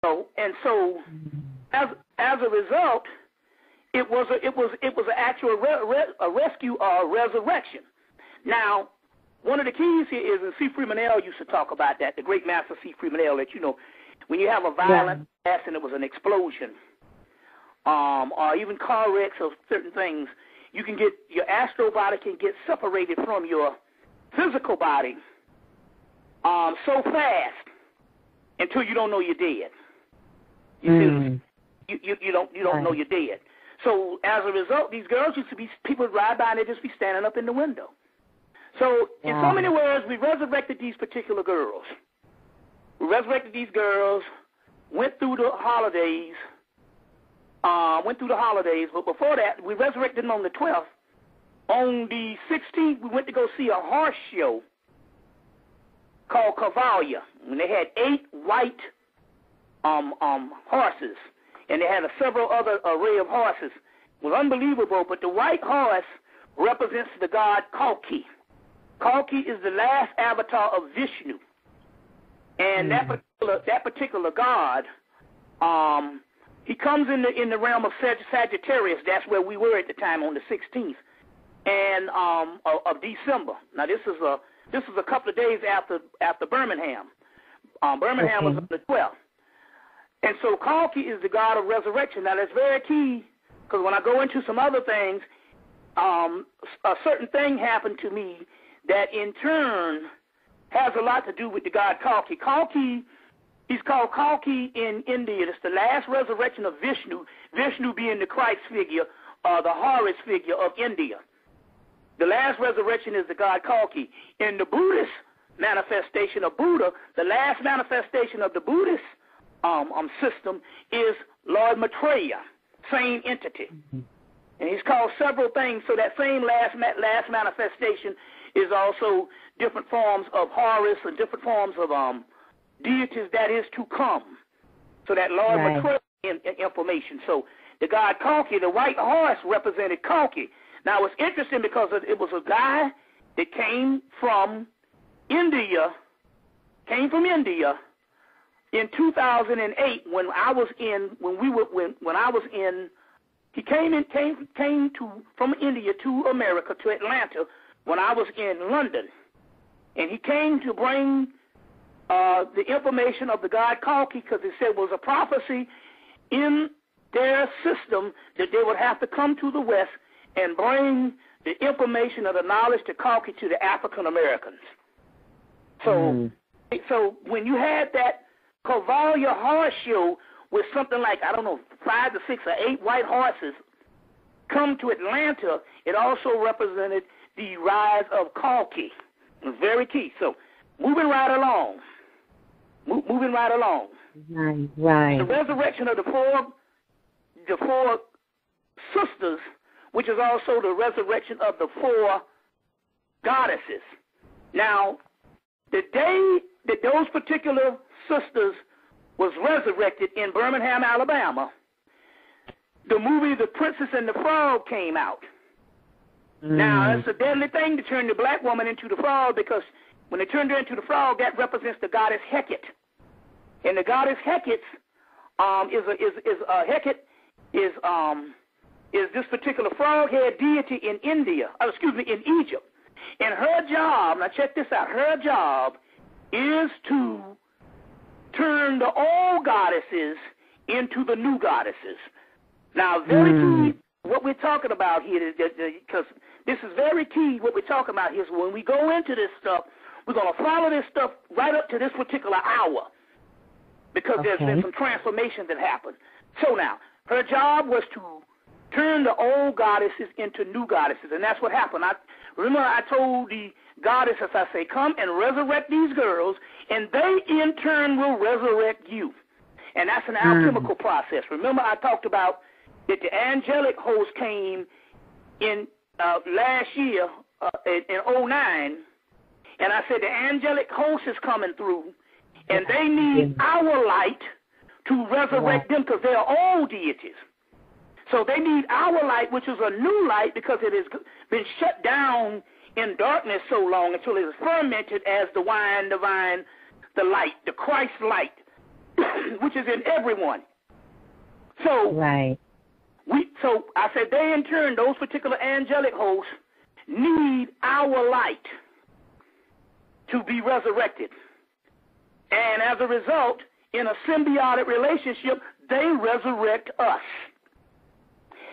So as a result, it was an actual rescue or resurrection. Now, one of the keys here is, and C. Freeman L. used to talk about that, the great master C. Freeman L., that, you know, when you have a violent accident, it was an explosion, or even car wrecks or certain things, you can get, your astral body can get separated from your physical body so fast until you don't know you're dead. You don't know you're dead. So as a result, these girls used to be, people would ride by and they'd just be standing up in the window. So in so many words, we resurrected these particular girls. We resurrected these girls, went through the holidays, but before that, we resurrected them on the 12th. On the 16th, we went to go see a horse show called Cavalia, and they had 8 white horses, and they had several other array of horses. It was unbelievable, but the white horse represents the god Kalki. Kalki is the last avatar of Vishnu, and that particular god, he comes in the realm of Sagittarius. That's where we were at the time, on the 16th and of December. Now this is a couple of days after Birmingham. Birmingham was on the 12th. And so Kalki is the god of resurrection. Now that's very key, because when I go into some other things, a certain thing happened to me that in turn has a lot to do with the god Kalki. Kalki, he's called Kalki in India. It's the last resurrection of Vishnu, Vishnu being the Christ figure, the Horus figure of India. The last resurrection is the god Kalki. In the Buddhist manifestation of Buddha, the last manifestation of the Buddhist system is Lord Maitreya, same entity. And he's called several things, so that same last manifestation is also different forms of Horus and different forms of deities that is to come. So that Lord Maitreya information. So the god Kalki, the white horse, represented Kalki. Now it's interesting because it was a guy that came from India in 2008 he came from India to America, to Atlanta, when I was in London. And he came to bring the information of the god Kalki, because it said it was a prophecy in their system that they would have to come to the West and bring the information of the knowledge to Kalki to the African Americans. So when you had that Cavalia horse show with something like, 5 to 6 or 8 white horses come to Atlanta, it also represented the rise of Kalki. It was very key. So moving right along. Right. The resurrection of the four sisters, which is also the resurrection of the 4 goddesses. Now, the day that those particular sisters was resurrected in Birmingham, Alabama, the movie The Princess and the Frog came out. Now, it's a deadly thing to turn the black woman into the frog, because when they turned her into the frog, that represents the goddess Hecate. And the goddess Hecate is this particular frog-head deity in in Egypt. And her job, now check this out, her job is to turn the old goddesses into the new goddesses. Now, very key, what we're talking about here, because this is very key, what we're talking about here, is when we go into this stuff, we're going to follow this stuff right up to this particular hour, because there's been some transformation that happened. So now, her job was to turn the old goddesses into new goddesses, and that's what happened. Remember I told the goddesses, I say, come and resurrect these girls, and they in turn will resurrect you. And that's an alchemical process. Remember I talked about that the angelic host came in last year in 2009, and I said the angelic host is coming through, and they need our light to resurrect them, because they're old deities. So they need our light, which is a new light, because it has been shut down in darkness so long until it is fermented as the wine, the vine, the light, the Christ light. which is in everyone. So, so I said they in turn, those particular angelic hosts, need our light to be resurrected. And as a result, in a symbiotic relationship, they resurrect us.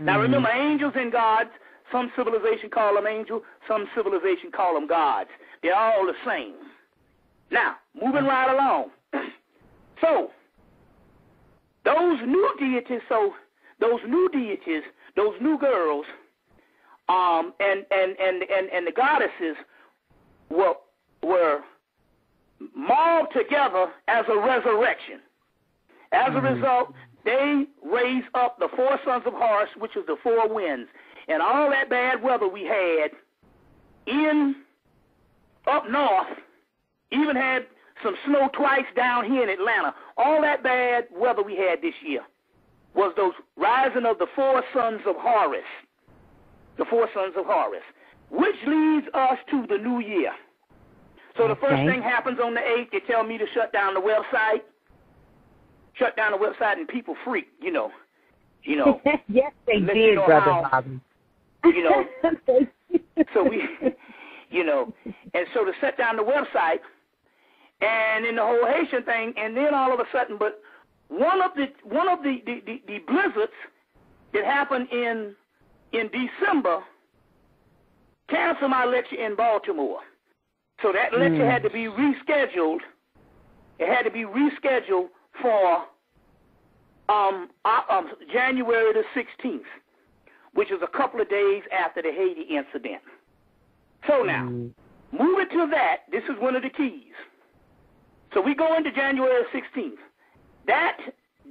Now remember, angels and gods, some civilization call them angels, some civilization call them gods. They're all the same. Now, moving right along. So, those new deities, those new girls, and the goddesses were mauled together as a resurrection. As a result, they raised up the four sons of Horus, which is the four winds, and all that bad weather we had up north, even had some snow twice down here in Atlanta. All that bad weather we had this year was those rising of the four sons of Horus, which leads us to the new year. So the first thing happens on the 8th, they tell me to shut down the website. And people freak, you know. Yes, they did, Brother Bobby. So we, and so to shut down the website, and in the whole Haitian thing, and then all of a sudden, but one of the blizzards that happened in December canceled my lecture in Baltimore. So that lecture had to be rescheduled. It had to be rescheduled for January the 16th, which is a couple of days after the Haiti incident. So now, moving to that, this is one of the keys. So we go into January 16th. That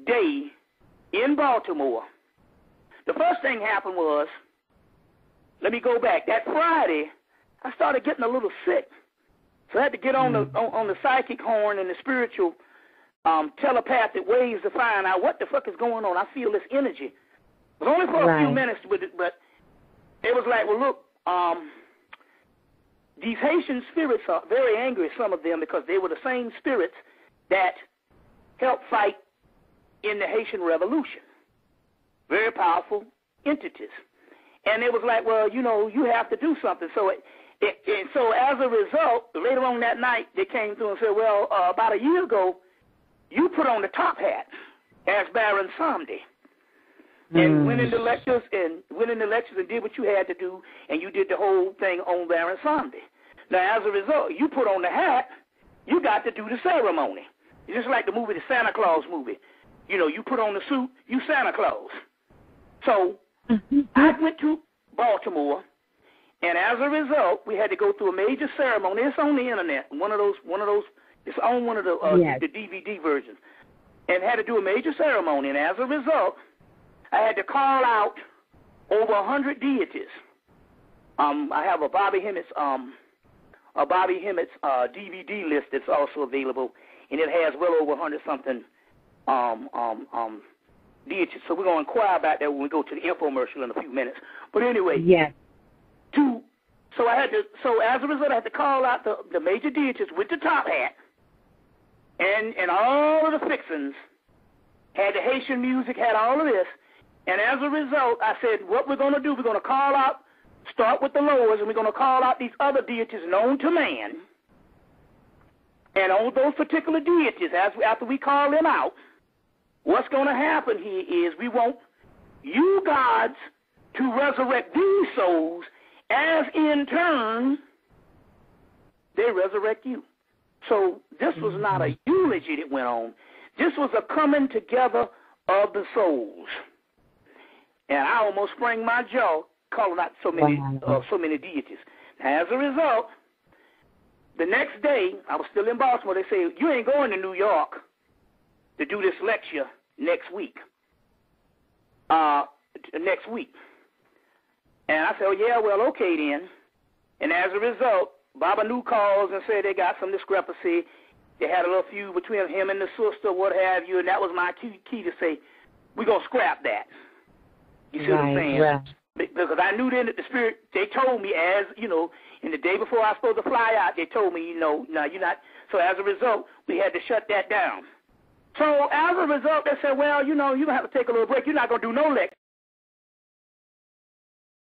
day in Baltimore, the first thing happened was, let me go back. That Friday, I started getting a little sick. So I had to get on the psychic horn and the spiritual telepathic waves to find out what the fuck is going on. I feel this energy. It was only for a few minutes, but it was like, well, look, these Haitian spirits are very angry, some of them, because they were the same spirits that helped fight in the Haitian Revolution. Very powerful entities. And it was like, well, you have to do something. So so as a result, later on that night, they came through and said, well, about a year ago, you put on the top hat as Baron Samedi. And went into lectures and did what you had to do, and you did the whole thing on Baron Samedi. Now, as a result, you put on the hat, you got to do the ceremony. It's just like the movie, the Santa Claus movie. You put on the suit, you Santa Claus. So I went to Baltimore, and as a result, we had to go through a major ceremony. It's on the internet. One of those. It's on one of the DVD versions, and had to do a major ceremony. And as a result, I had to call out over 100 deities. I have a Bobby Hemmitt's DVD list that's also available, and it has well over 100-something deities. So we're going to inquire about that when we go to the infomercial in a few minutes. But anyway, so as a result, I had to call out the major deities with the top hat, and all of the fixings, had the Haitian music, had all of this. And as a result, I said, what we're going to do, we're going to call out, start with the lowers, and we're going to call out these other deities known to man. And on those particular deities, after we call them out, what's going to happen here is we want you gods to resurrect these souls, as in turn, they resurrect you. So this was not a eulogy that went on. This was a coming together of the souls. And I almost sprang my jaw calling out so many deities. As a result, the next day, I was still in Baltimore. They say, you ain't going to New York to do this lecture next week. And I said, oh, yeah, well, okay then. And as a result, Baba Nu calls and said they got some discrepancy. They had a little feud between him and the sister, what have you, and that was my key to say, we're going to scrap that. You see what I'm saying? Right. Because I knew then that the spirit, they told me in the day before I was supposed to fly out, they told me, no, you're not. So as a result, we had to shut that down. So as a result, they said, well, you're going to have to take a little break. You're not going to do no lecture.